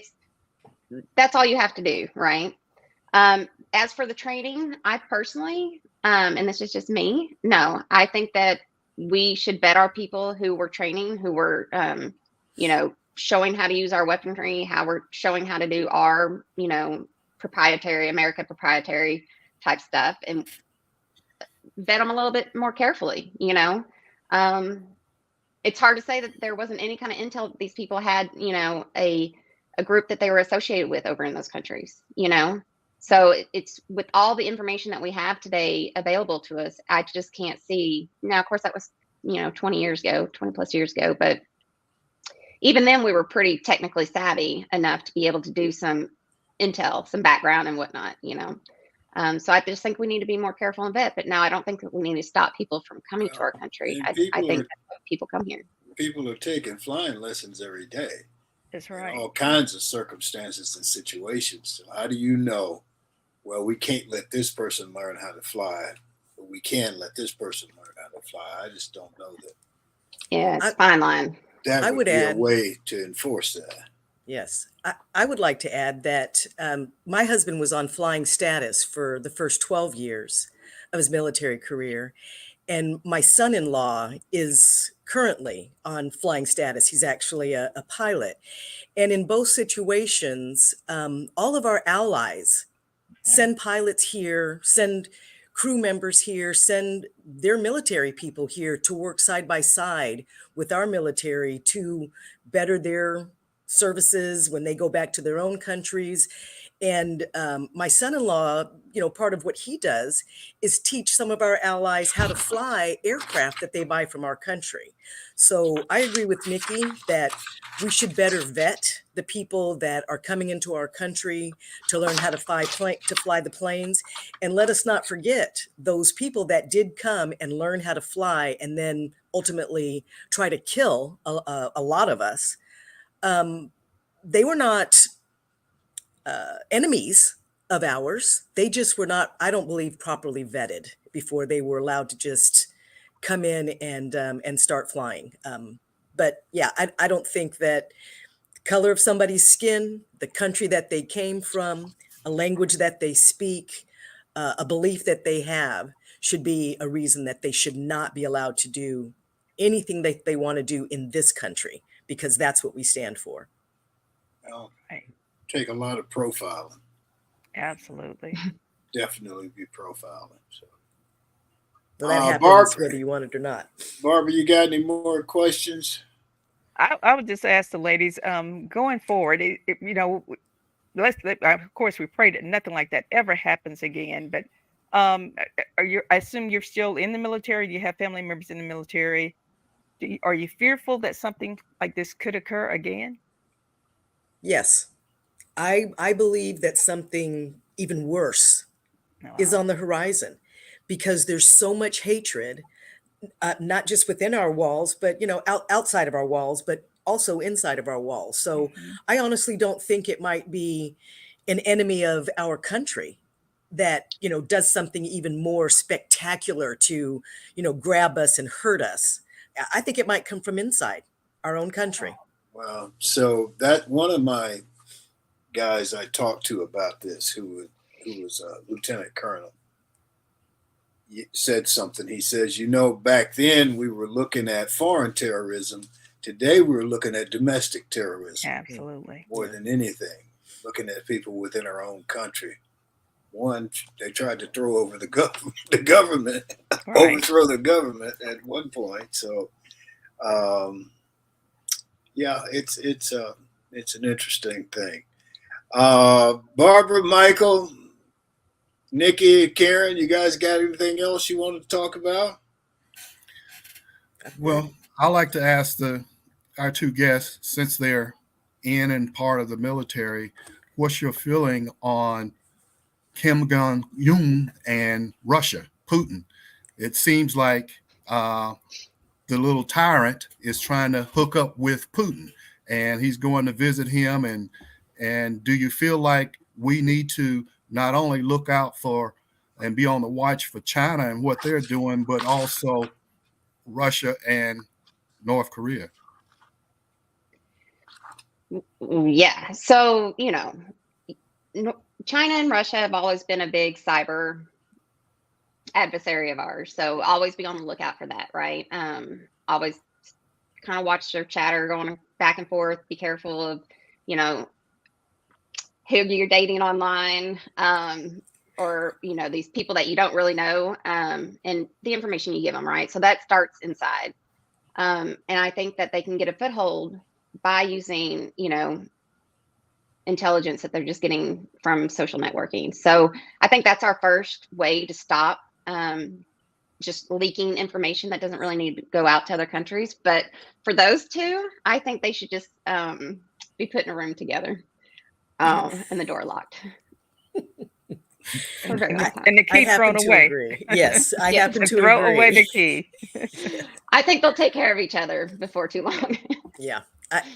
That's all you have to do, right? As for the training, I personally, and this is just me, no, I think that we should vet our people who we're training, who were, showing how to use our weaponry, how we're showing how to do our, America proprietary type stuff, and vet them a little bit more carefully. It's hard to say that there wasn't any kind of intel that these people had, a group that they were associated with over in those countries, So it's with all the information that we have today available to us, I just can't see. Now, of course, that was, 20 years ago, 20 plus years ago, but even then we were pretty technically savvy enough to be able to do some intel, some background and whatnot, So I just think we need to be more careful and vet. But now I don't think that we need to stop people from coming to our country. And I think that's why people come here. people are taking flying lessons every day That's in right. all kinds of circumstances and situations. So how do you know? Well, we can't let this person learn how to fly, but we can let this person learn how to fly. I just don't know that Yeah, it's a fine line. that I would would be a add, way to enforce that. yes, I would like to add that my husband was on flying status for the first 12 years of his military career. And my son-in-law is currently on flying status. He's actually a pilot. And in both situations, all of our allies send pilots here, send crew members here, send their military people here to work side by side with our military to better their services when they go back to their own countries. And my son-in-law, part of what he does is teach some of our allies how to fly aircraft that they buy from our country. So I agree with Nikki that we should better vet the people that are coming into our country to learn how to fly the planes. And let us not forget those people that did come and learn how to fly and then ultimately try to kill a lot of us. They were not enemies of ours. They just were not, I don't believe, properly vetted before they were allowed to just come in and start flying. But yeah, I don't think that the color of somebody's skin, the country that they came from, a language that they speak, a belief that they have should be a reason that they should not be allowed to do anything that they want to do in this country, because that's what we stand for. Well, Right. take a lot of profiling. Absolutely. Definitely be profiling. So, Well, that happens Barb, whether you want it or not. Barbara, you got any more questions? I would just ask the ladies, going forward, of course, we pray that nothing like that ever happens again. But I assume you're still in the military. Do you have family members in the military? Are you fearful that something like this could occur again? Yes, I believe that something even worse is Wow. on the horizon, because there's so much hatred, not just within our walls, but outside of our walls, but also inside of our walls. So Mhm. I honestly don't think it might be an enemy of our country that does something even more spectacular to grab us and hurt us. I think it might come from inside our own country. Well, so that one of my guys I talked to about this, who was a lieutenant colonel, said something. He says, back then we were looking at foreign terrorism. Today we're looking at domestic terrorism Absolutely. more than anything. Looking at people within our own country. One, they tried to throw over the government, Right. overthrow the government at one point. So, yeah, it's an interesting thing. Barbara, Michael, Nikki, Karen, you guys got anything else you want to talk about? Well, I like to ask our two guests, since they're in and part of the military, what's your feeling on Kim Jong-un and Russia, Putin? It seems like the little tyrant is trying to hook up with Putin, and he's going to visit him. And do you feel like we need to not only look out for and be on the watch for China and what they're doing, but also Russia and North Korea? Yeah. So, China and Russia have always been a big cyber adversary of ours. So always be on the lookout for that, right? Always kind of watch their chatter going back and forth. Be careful of, who you're dating online, or, these people that you don't really know, and the information you give them, right? So that starts inside. And I think that they can get a foothold by using, intelligence that they're just getting from social networking. So I think that's our first way to stop just leaking information that doesn't really need to go out to other countries. But for those two, I think they should just be put in a room together, and the door locked. For a very long time. And the key thrown away. Agree. Yes, I Yeah, happen to Throw agree. away the key. I think they'll take care of each other before too long. Yeah.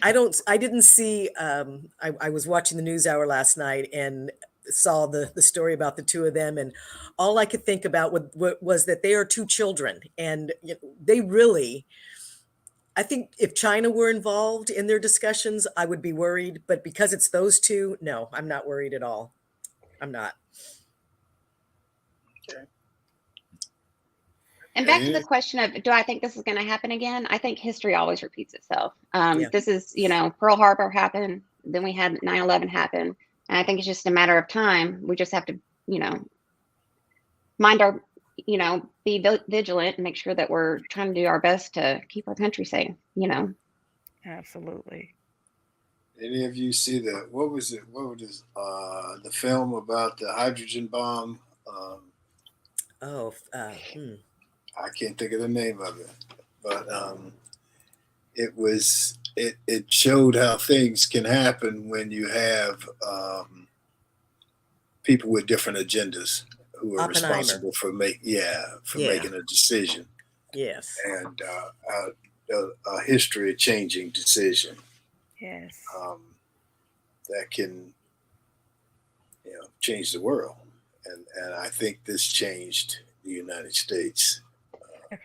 I didn't see, I was watching the news hour last night and saw the story about the two of them. And all I could think about was that they are two children, and they really, I think if China were involved in their discussions, I would be worried. But because it's those two, no, I'm not worried at all. I'm not. And back to the question of, do I think this is going to happen again? I think history always repeats itself. Yeah. This is, Pearl Harbor happened, then we had 9/11 happen. And I think it's just a matter of time. We just have to, mind our, be vigilant and make sure that we're trying to do our best to keep our country safe, Absolutely. Any of you see what was it? What was the film about the hydrogen bomb? Oh, I can't think of the name of it, but it showed how things can happen when you have people with different agendas who are Oppenheimer. responsible for making a decision, Yes. and a history changing decision Yes. that can change the world, and I think this changed the United States.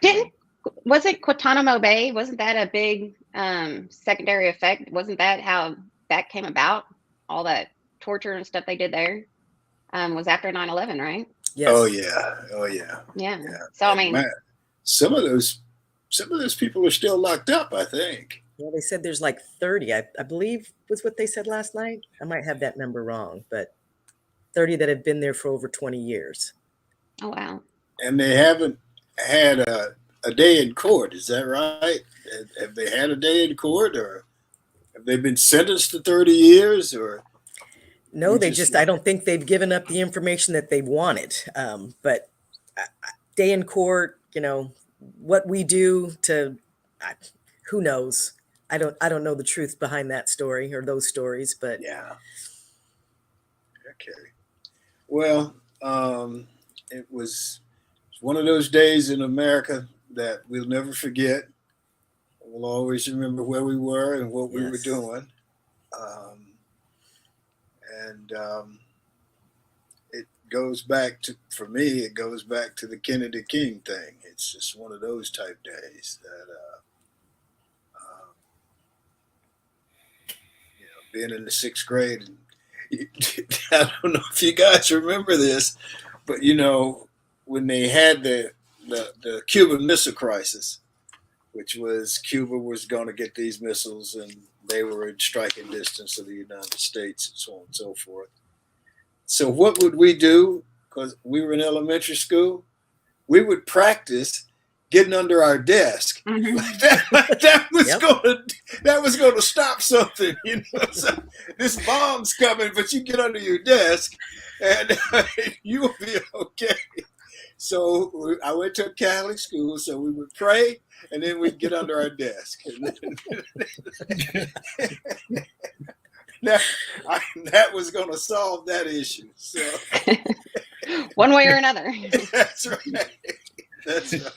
Didn't wasn't Guantanamo Bay? Wasn't that a big secondary effect? Wasn't that how that came about? All that torture and stuff they did there was after 9/11, right? Yes. Oh yeah, oh yeah, Yeah. yeah. So I And mean, man, some of those people are still locked up, I think. Yeah, they said there's like 30, I believe was what they said last night. I might have that number wrong, but 30 that have been there for over 20 years. oh wow. And they haven't had a day in court. Is that right? Have they had a day in court, or have they been sentenced to 30 years? Or No, we they just just, I don't think they've given up the information that they wanted. But day in court, what we do to, who knows? I don't know the truth behind that story or those stories, but yeah. Okay. Well, it was one of those days in America that we'll never forget. We'll always remember where we were and what we were yes. doing. And it goes back to, for me, it goes back to the Kennedy King thing. It's just one of those type days that, being in the sixth grade, I don't know if you guys remember this, but when they had the Cuban Missile Crisis, which was Cuba was going to get these missiles and they were in striking distance of the United States and so on and so forth. So what would we do? Because we were in elementary school, we would practice getting under our desk. Mhm. That was going to stop something. So this bomb's coming, but you get under your desk and you will be okay. So I went to a Catholic school, so we would pray and then we'd get under our desk. That was going to solve that issue. So One way or another. that's right. That's right.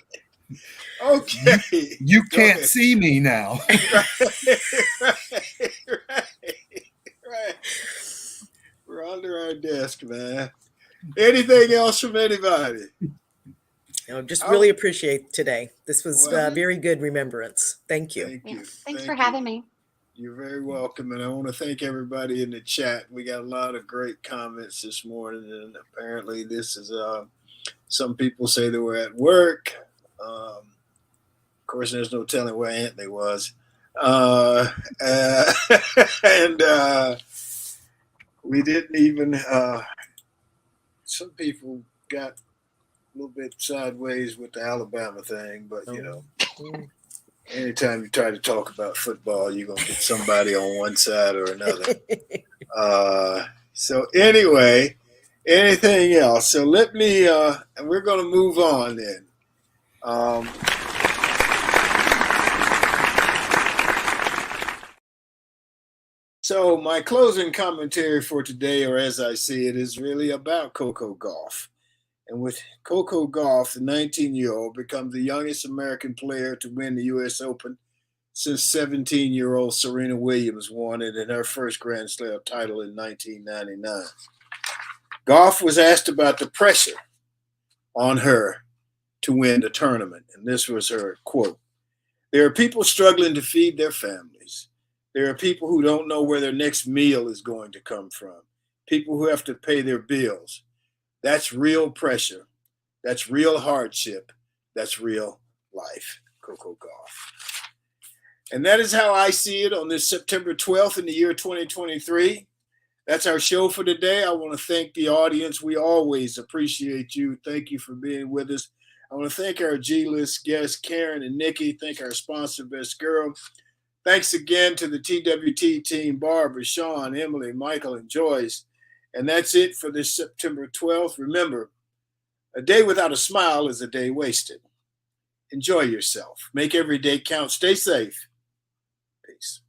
Okay. You can't see me now. Right. We're under our desk, man. Anything else from anybody? Just really appreciate today. This was Well, very good remembrance. Thank you. Thank you. Thanks for having me. You're very welcome. And I want to thank everybody in the chat. We got a lot of great comments this morning. And apparently this is, some people say they were at work. Of course, there's no telling where Anthony was. And we didn't even, some people got a little bit sideways with the Alabama thing, but anytime you try to talk about football, you're going to get somebody on one side or another. So anyway, anything else? So let me, and we're going to move on then. So my closing commentary for today, or as I see it, is really about Coco Gauff. And with Coco Gauff, the 19-year-old becomes the youngest American player to win the U.S. Open since 17-year-old Serena Williams won it in her first Grand Slam title in 1999. Gauff was asked about the pressure on her to win the tournament, and this was her quote: "There are people struggling to feed their families. There are people who don't know where their next meal is going to come from. People who have to pay their bills. That's real pressure. That's real hardship. That's real life." Coco Gauff. And that is how I see it on this September 12th in the year 2023. That's our show for today. I want to thank the audience. We always appreciate you. Thank you for being with us. I want to thank our G-List guests, Karen and Nikki. Thank our sponsor, Best Girl. Thanks again to the TWT team, Barbara, Sean, Emily, Michael, and Joyce. And that's it for this September 12th. Remember, a day without a smile is a day wasted. Enjoy yourself. Make every day count. Stay safe. Peace.